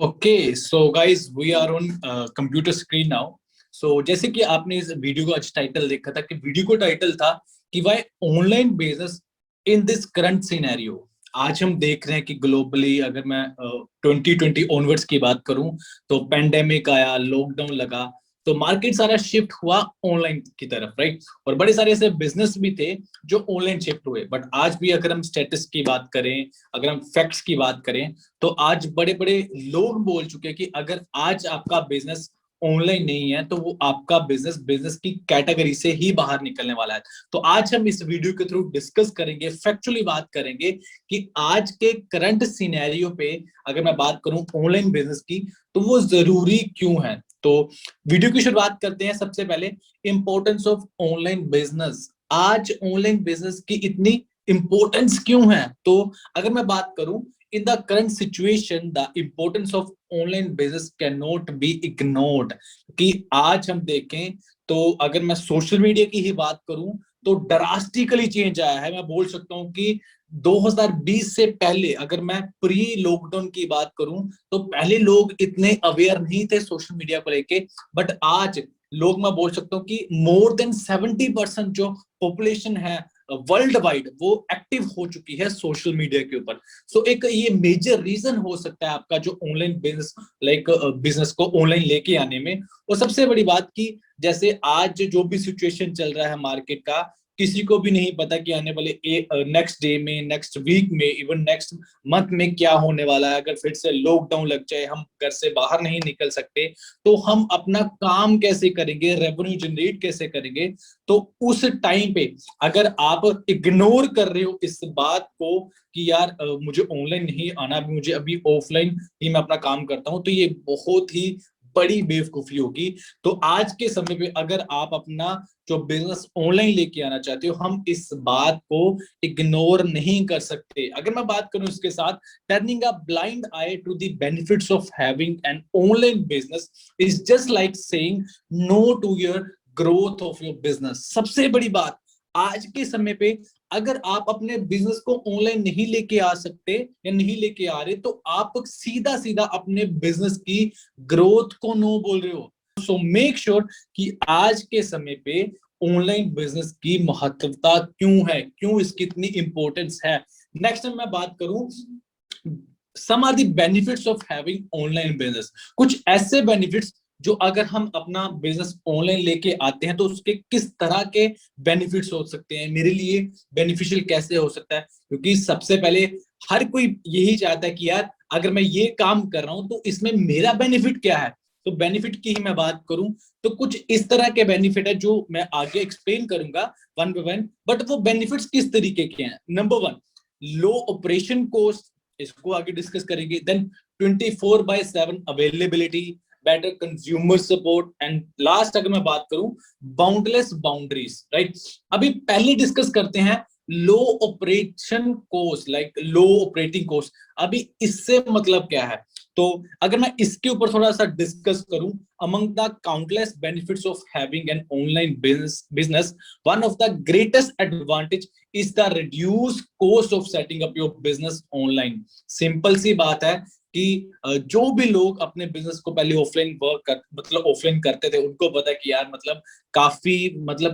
Okay so guys we are on computer screen now. So जैसे कि आपने इस वीडियो का आज टाइटल देखा था कि वीडियो का टाइटल था कि why online business in this current scenario. आज हम देख रहे हैं कि ग्लोबली अगर मैं 2020 ऑनवर्ड्स की बात करूं तो पेंडेमिक आया, लॉकडाउन लगा, तो मार्केट सारा शिफ्ट हुआ ऑनलाइन की तरफ, राइट। और बड़े सारे ऐसे बिजनेस भी थे जो ऑनलाइन शिफ्ट हुए। बट आज भी अगर हम स्टेटस की बात करें, अगर हम फैक्ट्स की बात करें, तो आज बड़े बड़े लोग बोल चुके हैं कि अगर आज आपका बिजनेस ऑनलाइन नहीं है तो वो आपका बिजनेस बिजनेस की कैटेगरी से ही बाहर निकलने वाला है। तो आज हम इस वीडियो के थ्रू डिस्कस करेंगे, फैक्चुअली बात करेंगे कि आज के करंट सिनेरियो पे अगर मैं बात करूं ऑनलाइन बिजनेस की तो वो जरूरी क्यों है। तो वीडियो की शुरुआत करते हैं। सबसे पहले इंपॉर्टेंस ऑफ ऑनलाइन बिजनेस। आज ऑनलाइन बिजनेस की इतनी इंपॉर्टेंस क्यों है? तो अगर मैं बात करूं, in the current situation the importance of online business cannot be ignored। कि आज हम देखें तो अगर मैं सोशल मीडिया की ही बात करूं तो ड्रास्टिकली चेंज आया है। मैं बोल सकता हूं कि 2020 से पहले अगर मैं प्री लॉकडाउन की बात करूं तो पहले लोग इतने अवेयर नहीं थे सोशल मीडिया को लेके। बट आज लोग, मैं बोल सकता हूं कि मोर देन 70% जो पॉपुलेशन है वर्ल्ड वाइड वो एक्टिव हो चुकी है सोशल मीडिया के ऊपर। सो एक ये मेजर रीजन हो सकता है आपका जो ऑनलाइन बिजनेस बिजनेस को ऑनलाइन लेके आने में। और सबसे बड़ी बात की जैसे आज जो भी सिचुएशन चल रहा है मार्केट का, किसी को भी नहीं पता कि आने वाले नेक्स्ट डे में, नेक्स्ट वीक में, इवन नेक्स्ट मंथ में क्या होने वाला है। अगर फिर से लॉकडाउन लग जाए, हम घर से बाहर नहीं निकल सकते, तो हम अपना काम कैसे करेंगे, रेवेन्यू जनरेट कैसे करेंगे। तो उस टाइम पे अगर आप इग्नोर कर रहे हो इस बात को कि यार मुझे ऑनलाइन नहीं आना, मुझे अभी ऑफलाइन ही मैं अपना काम करता हूं, तो ये बहुत ही बड़ी बेवकूफी होगी। तो आज के समय पे अगर आप अपना जो बिजनेस ऑनलाइन लेके आना चाहते हो, हम इस बात को इग्नोर नहीं कर सकते। अगर मैं बात करूं इसके साथ, turning a blind eye to the benefits of having an online business is just like saying no to your growth of your business. सबसे बड़ी बात आज के समय पे, अगर आप अपने बिजनेस को ऑनलाइन नहीं लेके आ सकते या नहीं लेके आ रहे, तो आप सीधा सीधा अपने बिजनेस की ग्रोथ को नो बोल रहे हो। सो मेक श्योर कि आज के समय पे ऑनलाइन बिजनेस की महत्वता क्यों है, क्यों इसकी इतनी इंपॉर्टेंस है। नेक्स्ट टाइम मैं बात करूं, some are the benefits of having online business. कुछ ऐसे बेनिफिट्स जो अगर हम अपना बिजनेस ऑनलाइन लेके आते हैं तो उसके किस तरह के बेनिफिट्स हो सकते हैं, मेरे लिए बेनिफिशियल कैसे हो सकता है। क्योंकि सबसे पहले हर कोई यही चाहता है कि यार अगर मैं ये काम कर रहा हूं तो इसमें मेरा बेनिफिट क्या है। तो बेनिफिट की ही मैं बात करूं तो कुछ इस तरह के बेनिफिट है जो मैं आगे एक्सप्लेन करूंगा वन बाय वन। बट वो बेनिफिट्स किस तरीके के हैं? Number one, low operation cost, इसको आगे डिस्कस करेंगे। Then 24/7 availability, better consumer support, and last अगर मैं बात करूं, बाउंडलेस बाउंड्रीज, राइट। अभी पहले डिस्कस करते हैं लो operation cost, like low operating cost. अभी इससे मतलब क्या है? तो अगर मैं इसके ऊपर थोड़ा सा डिस्कस करूं, among the countless benefits of having an online business, one of the greatest advantage is the reduced cost of setting up your business online। Simple सी बात है कि जो भी लोग अपने बिजनेस को पहले ऑफलाइन मतलब ऑफलाइन करते थे, उनको पता है कि यार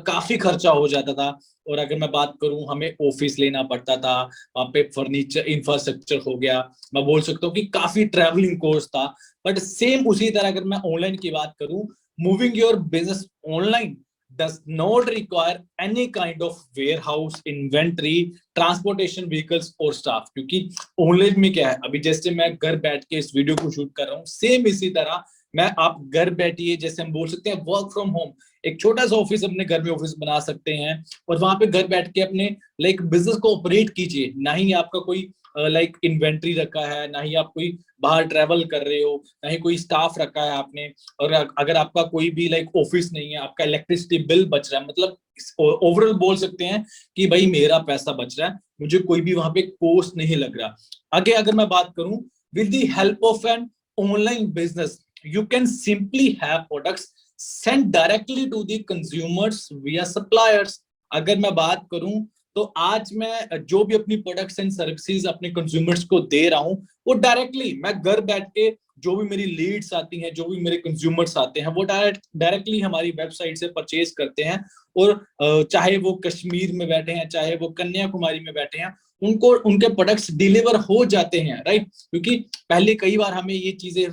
काफी खर्चा हो जाता था। और अगर मैं बात करूं, हमें ऑफिस लेना पड़ता था, वहां पे फर्नीचर इंफ्रास्ट्रक्चर हो गया, मैं बोल सकता हूँ कि काफी ट्रैवलिंग कॉस्ट था। बट सेम उसी तरह अगर मैं ऑनलाइन की बात करूं, moving your business online does not require any kind of warehouse inventory, transportation vehicles और staff। क्योंकि ऑनलाइन में क्या है, अभी जैसे मैं घर बैठ के इस वीडियो को शूट कर रहा हूँ, सेम इसी तरह मैं आप घर बैठिए, जैसे हम बोल सकते हैं वर्क फ्रॉम होम, एक छोटा सा ऑफिस अपने घर में ऑफिस बना सकते हैं और वहां पे घर बैठ के अपने लाइक बिजनेस को ऑपरेट कीजिए। ना ही आपका कोई लाइक इन्वेंट्री रखा है, ना ही आप कोई बाहर ट्रेवल कर रहे हो, ना ही कोई स्टाफ रखा है आपने। और अगर आपका कोई भी लाइक ऑफिस नहीं है, आपका इलेक्ट्रिसिटी बिल बच रहा है, मतलब ओवरऑल बोल सकते हैं कि भाई मेरा पैसा बच रहा है, मुझे कोई भी वहां पे कॉस्ट नहीं लग रहा। आगे अगर मैं बात करूं, with the help of N online business you can simply have products sent directly to the consumers via suppliers। अगर मैं बात करूं तो आज मैं जो भी अपनी प्रोडक्ट्स एंड सर्विसेज अपने कंज्यूमर्स को दे रहा हूं, वो डायरेक्टली मैं घर बैठ के जो भी मेरी लीड्स आती हैं, जो भी मेरे कंज्यूमर्स आते हैं, वो डायरेक्टली हमारी वेबसाइट से परचेज करते हैं। और चाहे वो कश्मीर में बैठे हैं, चाहे वो कन्याकुमारी में बैठे हैं, उनको उनके प्रोडक्ट्स डिलीवर हो जाते हैं, राइट। क्योंकि पहले कई बार हमें ये चीजें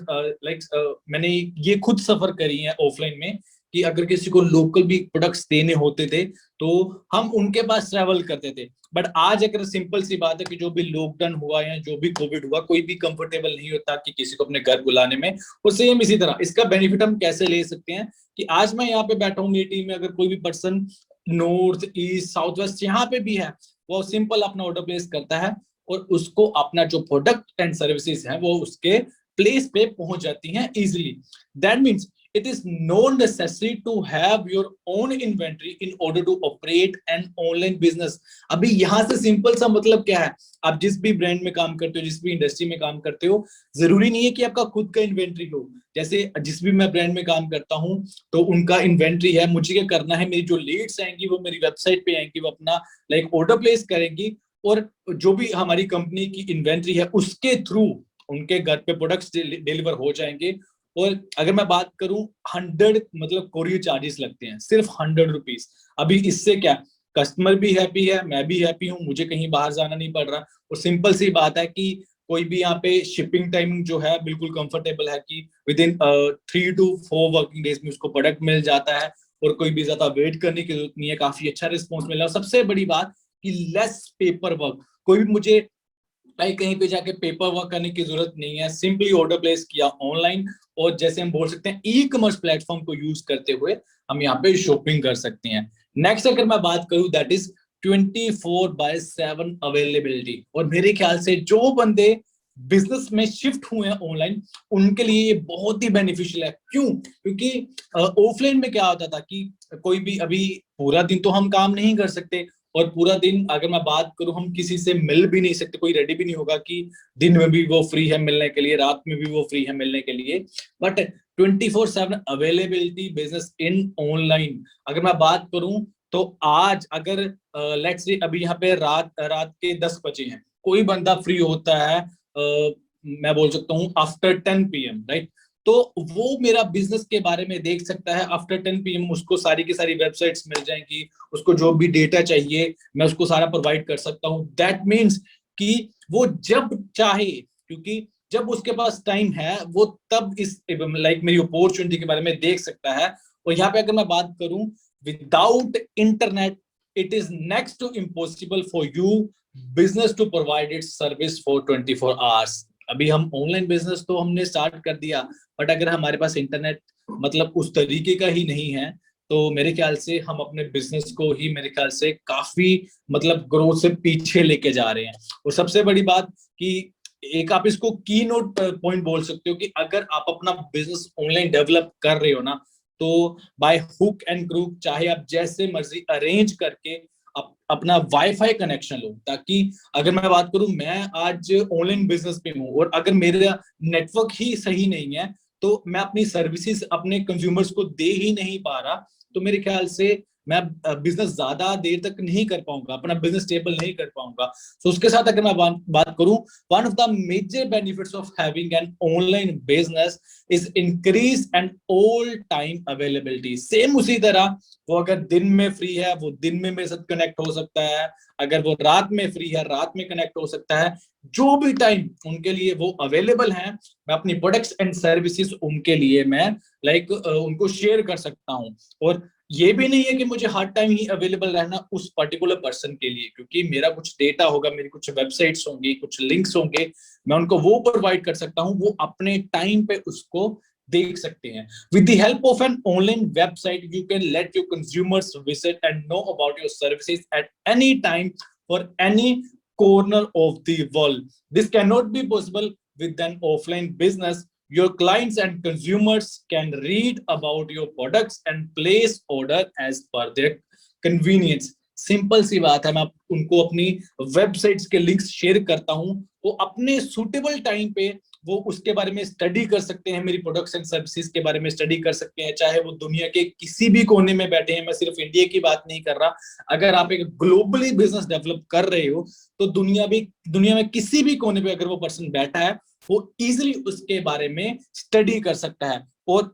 मैंने ये खुद सफर करी है ऑफलाइन में, कि अगर किसी को लोकल भी प्रोडक्ट्स देने होते थे तो हम उनके पास ट्रैवल करते थे। बट आज अगर सिंपल सी बात है कि जो भी लॉकडाउन हुआ या जो भी कोविड हुआ, कोई भी कंफर्टेबल नहीं होता कि किसी को अपने घर बुलाने में। और सेम इसी तरह इसका बेनिफिट हम कैसे ले सकते हैं कि आज मैं यहाँ पे बैठा हूँ, मेरी टीम में अगर कोई भी person north east south west यहाँ पे भी है, वो सिंपल अपना ऑर्डर प्लेस करता है और उसको अपना जो प्रोडक्ट एंड सर्विसेज है वो उसके प्लेस पे पहुंच जाती हैं easily. That means it is no necessary to have your own inventory in order to operate an online business। अभी यहां से सिंपल सा मतलब क्या है, आप जिस भी ब्रांड में काम करते हो, जिस भी इंडस्ट्री में काम करते हो, जरूरी नहीं है कि आपका खुद का इन्वेंट्री हो। जैसे जिस भी मैं ब्रांड में काम करता हूं तो उनका इन्वेंट्री है, मुझे क्या करना है, मेरी जो लीड्स आएंगी वो मेरी वेबसाइट पे आएंगी, वो अपना ऑर्डर प्लेस करेंगी और जो भी हमारी कंपनी की इन्वेंट्री है उसके थ्रू उनके घर पे प्रोडक्ट्स डिलीवर हो जाएंगे। और अगर मैं बात करूं 100 मतलब कोरियर चार्जेस लगते हैं सिर्फ 100 रुपीज। अभी इससे क्या, कस्टमर भी हैप्पी है, मैं भी हैप्पी हूं, मुझे कहीं बाहर जाना नहीं पड़ रहा। और सिंपल सी बात है कि कोई भी यहाँ पे शिपिंग टाइमिंग जो है बिल्कुल कंफर्टेबल है कि with in 3 to 4 working days में उसको प्रोडक्ट मिल जाता है और कोई भी ज्यादा वेट करने की जरूरत नहीं है, काफी अच्छा रिस्पॉन्स मिल रहा है। सबसे बड़ी बात कि लेस पेपर वर्क, कोई भी मुझे कहीं पे जाके पेपर वर्क करने की जरूरत नहीं है, सिंपली ऑर्डर प्लेस किया ऑनलाइन और जैसे हम बोल सकते हैं ई कॉमर्स प्लेटफॉर्म को यूज करते हुए हम यहाँ पे शॉपिंग कर सकते हैं। नेक्स्ट अगर मैं बात करूं दैट इज 24/7 अवेलेबिलिटी। और मेरे ख्याल से जो बंदे बिजनेस में शिफ्ट हुए हैं ऑनलाइन उनके लिए ये बहुत ही बेनिफिशियल है। क्यों? क्योंकि ऑफलाइन में क्या होता था कि कोई भी अभी पूरा दिन तो हम काम नहीं कर सकते और पूरा दिन अगर मैं बात करूं हम किसी से मिल भी नहीं सकते, कोई रेडी भी नहीं होगा कि दिन में भी वो फ्री है मिलने के लिए, रात में भी वो फ्री है मिलने के लिए। But 24/7 availability business in online अगर मैं बात करूं तो आज अगर लेट्स से अभी यहाँ पे रात रात के 10 बजे हैं, कोई बंदा फ्री होता है मैं बोल सकता हूँ आफ्टर 10 PM, राइट। तो वो मेरा बिजनेस के बारे में देख सकता है आफ्टर 10 PM, उसको सारी की सारी वेबसाइट्स मिल जाएंगी, उसको जो भी डेटा चाहिए मैं उसको सारा प्रोवाइड कर सकता हूँ। दैट मीन्स कि वो जब चाहे, क्योंकि जब उसके पास टाइम है वो तब इस मेरी अपॉर्चुनिटी के बारे में देख सकता है। और यहाँ पे अगर मैं बात करूं without internet it is next to impossible for you business to provide its service for 24 hours. अभी हम ऑनलाइन बिजनेस तो हमने स्टार्ट कर दिया, बट अगर हमारे पास इंटरनेट मतलब उस तरीके का ही नहीं है तो मेरे ख्याल से हम अपने बिजनेस को ही मेरे ख्याल से काफी मतलब ग्रोथ से पीछे लेके जा रहे हैं। और सबसे बड़ी बात कि एक आप इसको की नोट पॉइंट बोल सकते हो कि अगर आप अपना बिजनेस ऑनलाइन डेवलप कर रहे हो ना तो बाय हुक एंड क्रूक चाहे आप जैसे मर्जी अरेंज करके अपना वाईफाई कनेक्शन लो, ताकि अगर मैं बात करूं मैं आज ऑनलाइन बिजनेस पे हूं और अगर मेरा नेटवर्क ही सही नहीं है तो मैं अपनी सर्विसेज अपने कंज्यूमर्स को दे ही नहीं पा रहा, तो मेरे ख्याल से मैं बिजनेस ज्यादा देर तक नहीं कर पाऊंगा, अपना बिजनेस स्टेबल नहीं कर पाऊंगा। तो उसके साथ अगर मैं बात करूं one of the major benefits of having an online business is increase and all time availability. Same उसी तरह वो अगर दिन में फ्री है वो दिन में मेरे साथ कनेक्ट हो सकता है, अगर वो रात में फ्री है रात में कनेक्ट हो सकता है, जो भी टाइम उनके लिए वो अवेलेबल है मैं अपनी प्रोडक्ट्स एंड सर्विसेज उनके लिए मैं उनको शेयर कर सकता हूं। और ये भी नहीं है कि मुझे हर टाइम ही अवेलेबल रहना उस पर्टिकुलर पर्सन के लिए, क्योंकि मेरा कुछ डेटा होगा, मेरी कुछ वेबसाइट्स होंगी, कुछ लिंक्स होंगे, मैं उनको वो प्रोवाइड कर सकता हूं, वो अपने टाइम पे उसको देख सकते हैं। With the help of an online website, you can let your consumers visit and know about your services at any time for any corner of the world. This cannot be possible with an offline business. Your clients and consumers can read about your products and place order as per their convenience. Simple सी बात है, मैं उनको अपनी websites के links share करता हूं, वो अपने सुटेबल टाइम पे वो उसके बारे में स्टडी कर सकते हैं, मेरी प्रोडक्ट्स एंड सर्विसेज के बारे में स्टडी कर सकते हैं, चाहे वो दुनिया के किसी भी कोने में बैठे हैं। मैं सिर्फ इंडिया की बात नहीं कर रहा, अगर आप एक ग्लोबली बिजनेस डेवलप कर रहे हो तो दुनिया में किसी भी कोने पे अगर वो पर्सन बैठा है, वो इजिली उसके बारे में स्टडी कर सकता है। और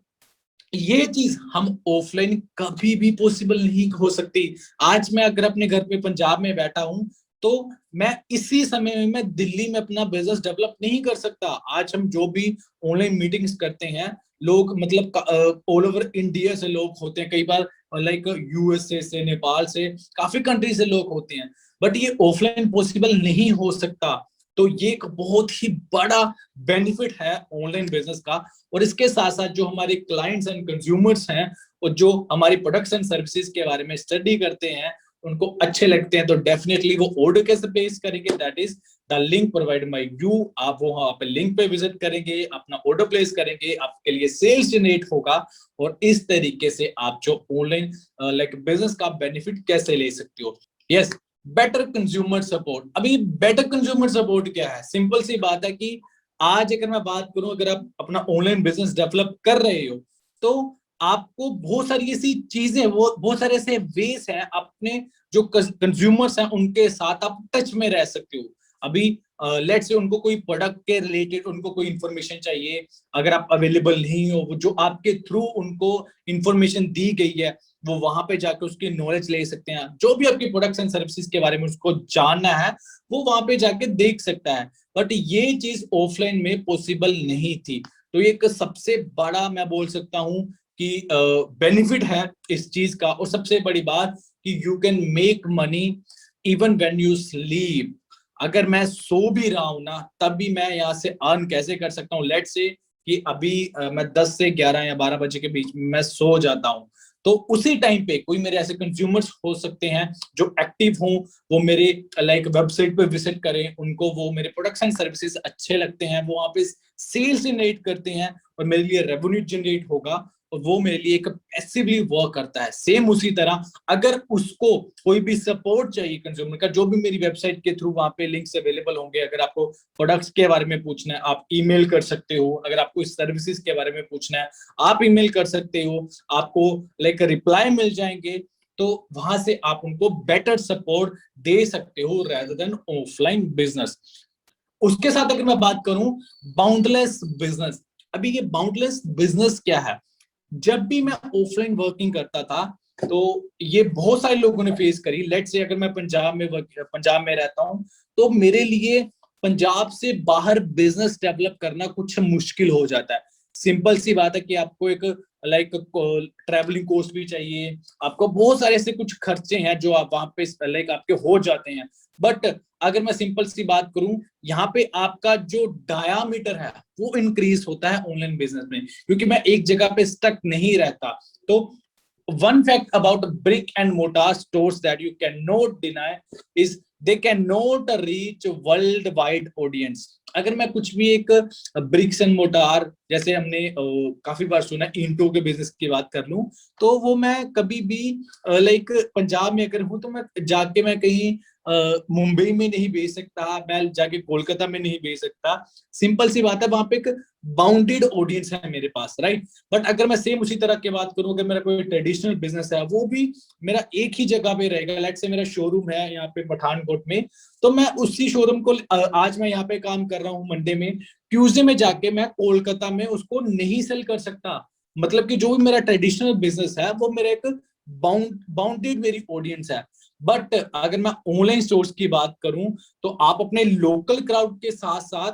ये चीज हम ऑफलाइन कभी भी पॉसिबल नहीं हो सकती। आज मैं अगर अपने घर पे पंजाब में बैठा हूं, तो मैं इसी समय में मैं दिल्ली में अपना बिजनेस डेवलप नहीं कर सकता। आज हम जो भी ऑनलाइन मीटिंग्स करते हैं, लोग मतलब ऑल ओवर इंडिया से लोग होते हैं, कई बार लाइक यूएसए से, नेपाल से, काफी कंट्री से लोग होते हैं, बट ये ऑफलाइन पॉसिबल नहीं हो सकता। तो ये एक बहुत ही बड़ा बेनिफिट है ऑनलाइन बिजनेस का। और इसके साथ साथ जो हमारे क्लाइंट्स एंड कंज्यूमर्स हैं, और जो हमारी प्रोडक्ट्स एंड सर्विसेज के बारे में स्टडी करते हैं, उनको अच्छे लगते हैं, तो डेफिनेटली वो ऑर्डर कैसे प्लेस करेंगे, that is the link provide by you. आप वो वहां पे लिंक पे विजिट करेंगे, अपना ऑर्डर प्लेस करेंगे, आपके लिए सेल्स जनरेट होगा। और इस तरीके से आप जो ऑनलाइन लाइक बिजनेस का बेनिफिट कैसे ले सकते हो। Yes, better consumer support. अभी बेटर कंज्यूमर सपोर्ट क्या है? सिंपल सी बात है कि आज अगर मैं बात करूं, अगर आप अपना ऑनलाइन बिजनेस डेवलप कर रहे हो, तो आपको बहुत सारी ऐसी चीजें, वो बहुत सारे ऐसे वेज हैं, अपने जो कंज्यूमर्स हैं उनके साथ आप टच में रह सकते हो। अभी लेट्स से उनको कोई प्रोडक्ट के रिलेटेड उनको कोई इंफॉर्मेशन चाहिए, अगर आप अवेलेबल नहीं हो, वो जो आपके थ्रू उनको इंफॉर्मेशन दी गई है, वो वहां पे जाकर उसकी नॉलेज ले सकते हैं। जो भी आपकी प्रोडक्ट्स एंड सर्विसेज के बारे में उसको जानना है, वो वहां पे जाके देख सकता है। बट ये चीज ऑफलाइन में पॉसिबल नहीं थी। तो ये एक सबसे बड़ा मैं बोल सकता हूँ कि बेनिफिट है इस चीज का। और सबसे बड़ी बात कि you can make money even when you sleep. अगर मैं सो भी रहा हूं ना, तब भी मैं यहाँ से अर्न कैसे कर सकता हूँ? लेट्स से कि अभी मैं 10 से 11 या 12 बजे के बीच में मैं सो जाता हूँ, तो उसी टाइम पे कोई मेरे ऐसे कंज्यूमर्स हो सकते हैं जो एक्टिव हों, वो मेरे लाइक वेबसाइट पे विजिट करें, उनको वो मेरे प्रोडक्ट्स एंड सर्विसेज अच्छे लगते हैं, वो वहां पे सेल्स जनरेट करते हैं और मेरे लिए रेवेन्यू जनरेट होगा, और वो मेरे लिए एक पैसिवली वर्क करता है। सेम उसी तरह अगर उसको कोई भी सपोर्ट चाहिए कंज्यूमर का, जो भी मेरी वेबसाइट के थ्रू वहां पे लिंक्स अवेलेबल होंगे, अगर आपको प्रोडक्ट्स के बारे में पूछना है आप ईमेल कर सकते हो, अगर आपको इस सर्विसेज के बारे में पूछना है आप ईमेल कर सकते हो, आपको लाइक रिप्लाई मिल जाएंगे। तो वहां से आप उनको बेटर सपोर्ट दे सकते हो रेदर देन ऑफलाइन बिजनेस। उसके साथ अगर मैं बात करूं बाउंडलेस बिजनेस, अभी ये बाउंडलेस बिजनेस क्या है? जब भी मैं ऑफलाइन वर्किंग करता था, तो ये बहुत सारे लोगों ने फेस करी। लेट्स से अगर मैं पंजाब में रहता हूं, तो मेरे लिए पंजाब से बाहर बिजनेस डेवलप करना कुछ मुश्किल हो जाता है। सिंपल सी बात है कि आपको एक लाइक ट्रैवलिंग कॉस्ट भी चाहिए, आपको बहुत सारे ऐसे कुछ खर्चे हैं जो आप वहां पे लाइक आपके हो जाते हैं। बट अगर मैं सिंपल सी बात करूं, यहाँ पे आपका जो डायामीटर है वो इंक्रीज होता है ऑनलाइन बिजनेस में, क्योंकि मैं एक जगह पे स्टक नहीं रहता। तो one fact about brick and mortar stores that you cannot deny is they cannot reach world wide audience। अगर मैं कुछ भी एक ब्रिक्स एंड मोटार, जैसे हमने काफी बार सुना ईंटों के बिजनेस की बात कर लूं, तो वो मैं कभी भी लाइक पंजाब में अगर हूं, तो मैं जाके मैं कहीं मुंबई में नहीं बेच सकता, मैं जाके कोलकाता में नहीं बेच सकता। सिंपल सी बात है, वहां पे एक बाउंडेड ऑडियंस है मेरे पास, राइट। बट अगर मैं सेम उसी तरह की बात करूं, अगर मेरा कोई ट्रेडिशनल बिजनेस है, वो भी मेरा एक ही जगह पे रहेगा। लाइक से मेरा शोरूम है यहाँ पे पठानकोट में, तो मैं उसी शोरूम को आज मैं यहाँ पे काम कर रहा हूँ मंडे में, ट्यूसडे में जाके मैं कोलकाता में उसको नहीं सेल कर सकता। मतलब कि जो भी मेरा ट्रेडिशनल बिजनेस है वो मेरा एक बाउंडेड मेरी ऑडियंस है। बट अगर मैं ऑनलाइन स्टोर्स की बात करूं, तो आप अपने लोकल क्राउड के साथ साथ,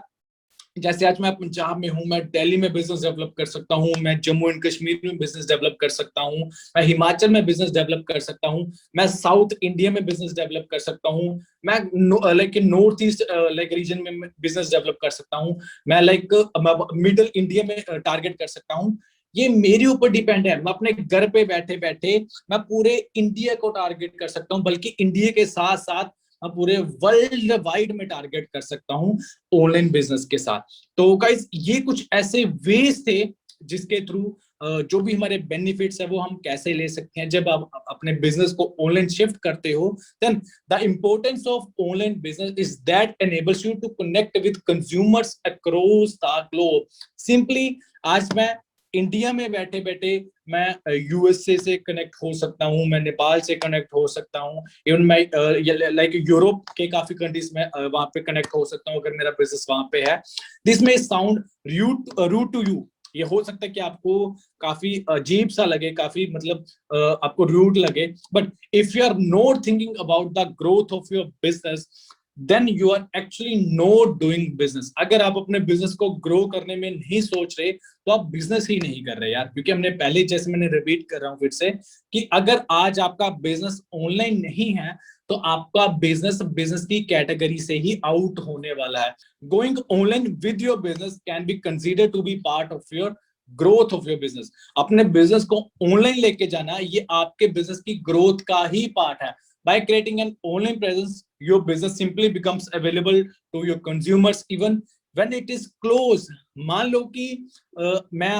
जैसे आज मैं पंजाब में हूं, मैं दिल्ली में बिजनेस डेवलप कर सकता हूं, मैं जम्मू एंड कश्मीर में बिजनेस डेवलप कर सकता हूं, मैं हिमाचल में बिजनेस डेवलप कर सकता हूं, मैं साउथ इंडिया में बिजनेस डेवलप कर सकता हूं, मैं like north east like region में बिजनेस डेवलप कर सकता हूं, मैं लाइक मिडिल इंडिया में टारगेट कर सकता हूं। ये मेरे ऊपर डिपेंड है। मैं अपने घर पे बैठे बैठे मैं पूरे इंडिया को टारगेट कर सकता हूँ, बल्कि इंडिया के साथ साथ मैं पूरे वर्ल्ड वाइड में टारगेट कर सकता हूँ ऑनलाइन बिजनेस के साथ। तो गाइस, ये कुछ ऐसे वेज थे जिसके थ्रू जो भी हमारे बेनिफिट्स है वो हम कैसे ले सकते हैं जब आप अपने बिजनेस को ऑनलाइन शिफ्ट करते हो। Then the importance of online business is that enables you to connect with consumers across the globe। Simply आज मैं इंडिया में बैठे बैठे मैं यूएसए से कनेक्ट हो सकता हूँ, मैं नेपाल से कनेक्ट हो सकता हूँ, इवन मैं लाइक यूरोप के काफी कंट्रीज में वहां पे कनेक्ट हो सकता हूँ अगर मेरा बिजनेस वहां पे है। दिस में साउंड रूट टू यू, ये हो सकता है कि आपको काफी अजीब सा लगे, काफी मतलब आपको रूड लगे, but if you are not thinking about the growth of your business then you are actually not doing business. अगर आप अपने बिजनेस को ग्रो करने में नहीं सोच रहे तो आप बिजनेस ही नहीं कर रहे यार, क्योंकि हमने पहले, जैसे मैंने रिपीट कर रहा हूं फिर से, कि अगर आज आपका बिजनेस ऑनलाइन नहीं है तो आपका बिजनेस बिजनेस की कैटेगरी से ही आउट होने वाला है। Going online with your business can be consider to be part of your growth of your business. अपने बिजनेस को ऑनलाइन लेके जाना ये आपके बिजनेस की ग्रोथ का ही पार्ट है। By creating an online presence, your business simply becomes available to your consumers even when it is closed। मान लो कि मैं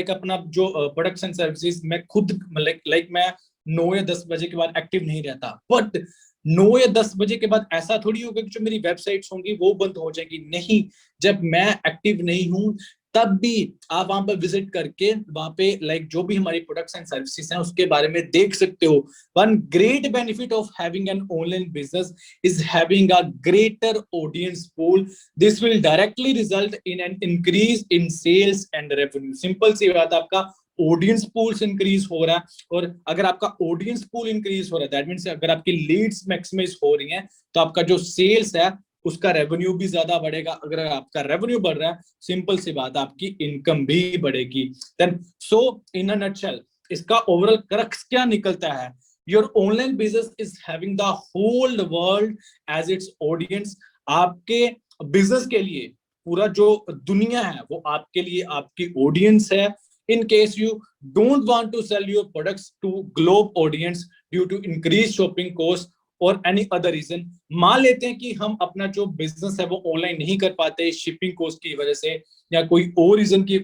अपना जो प्रोडक्ट्स एंड सर्विसेज मैं खुद मैं 9 या 10 बजे के बाद एक्टिव नहीं रहता, बट 9 या 10 बजे के बाद ऐसा थोड़ी होगा कि जो मेरी वेबसाइट्स होंगी वो बंद हो जाएंगी। नहीं, जब मैं एक्टिव नहीं हूं तब भी आप वहां पर विजिट करके वहां पे जो भी हमारी प्रोडक्ट्स एंड सर्विसेज हैं उसके बारे में देख सकते हो। One great benefit of having an online business is having a greater audience pool. This will directly result in an increase in sales and revenue. Simple सी बात, आपका ऑडियंस पूल इंक्रीज हो रहा है, और अगर आपका ऑडियंस पूल इंक्रीज हो रहा है दैट मींस अगर आपकी लीड्स मैक्सिमाइज हो रही हैं तो आपका जो सेल्स है उसका रेवेन्यू भी ज्यादा बढ़ेगा। अगर आपका रेवेन्यू बढ़ रहा है, सिंपल सी बात, आपकी इनकम भी बढ़ेगी। Then so in a nutshell इसका ओवरऑल क्रक्स क्या निकलता है? Your online business is having the whole world as its audience. आपके बिजनेस के लिए पूरा जो दुनिया है वो आपके लिए आपकी ऑडियंस है। In case you don't want to sell your products to globe audience due to increased shopping cost और एनी अदर रीजन, मान लेते हैं कि हम अपना जो बिजनेस है वो ऑनलाइन नहीं कर पाते शिपिंग कॉस्ट की वजह से या कोई और रीजन की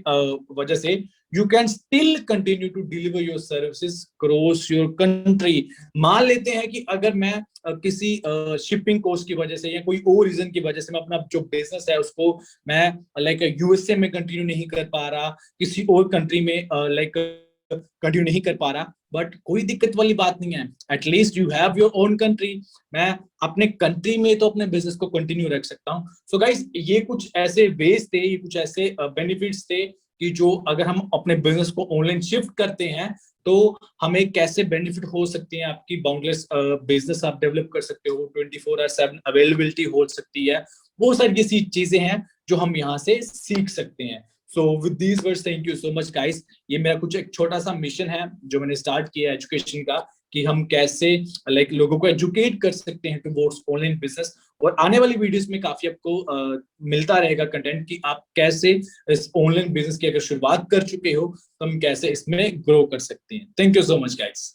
वजह से, you can still continue to deliver your services cross your country. मान लेते हैं कि अगर मैं किसी शिपिंग कॉस्ट की वजह से या कोई और रीजन की वजह से मैं अपना जो बिजनेस है उसको मैं यूएसए में कंटिन्यू नहीं कर पा रहा, किसी और कंट्री में कंटिन्यू नहीं कर पा रहा, बट कोई दिक्कत वाली बात नहीं है। At least you have your own country. मैं अपने कंट्री में तो अपने बिजनेस को कंटिन्यू रख सकता हूँ। सो गाइस, ये कुछ ऐसे वेज थे, ये कुछ ऐसे बेनिफिट्स थे कि जो अगर हम अपने बिजनेस को ऑनलाइन शिफ्ट करते हैं तो हमें कैसे बेनिफिट हो सकती है। आपकी बाउंडलेस बिजनेस आप डेवलप कर सकते हो, 24/7 अवेलेबिलिटी हो सकती है, वो सारी ऐसी चीजें हैं जो हम यहाँ से सीख सकते हैं। So with these words, thank you so much guys। ये मेरा कुछ एक छोटा सा मिशन है जो मैंने स्टार्ट किया है एजुकेशन का, कि हम कैसे लोगों को एजुकेट कर सकते हैं टुवर्ड्स ऑनलाइन बिजनेस। और आने वाली वीडियोस में काफी आपको मिलता रहेगा कंटेंट कि आप कैसे इस ऑनलाइन बिजनेस की अगर शुरुआत कर चुके हो तो हम कैसे इसमें ग्रो कर सकते हैं। Thank you so much guys.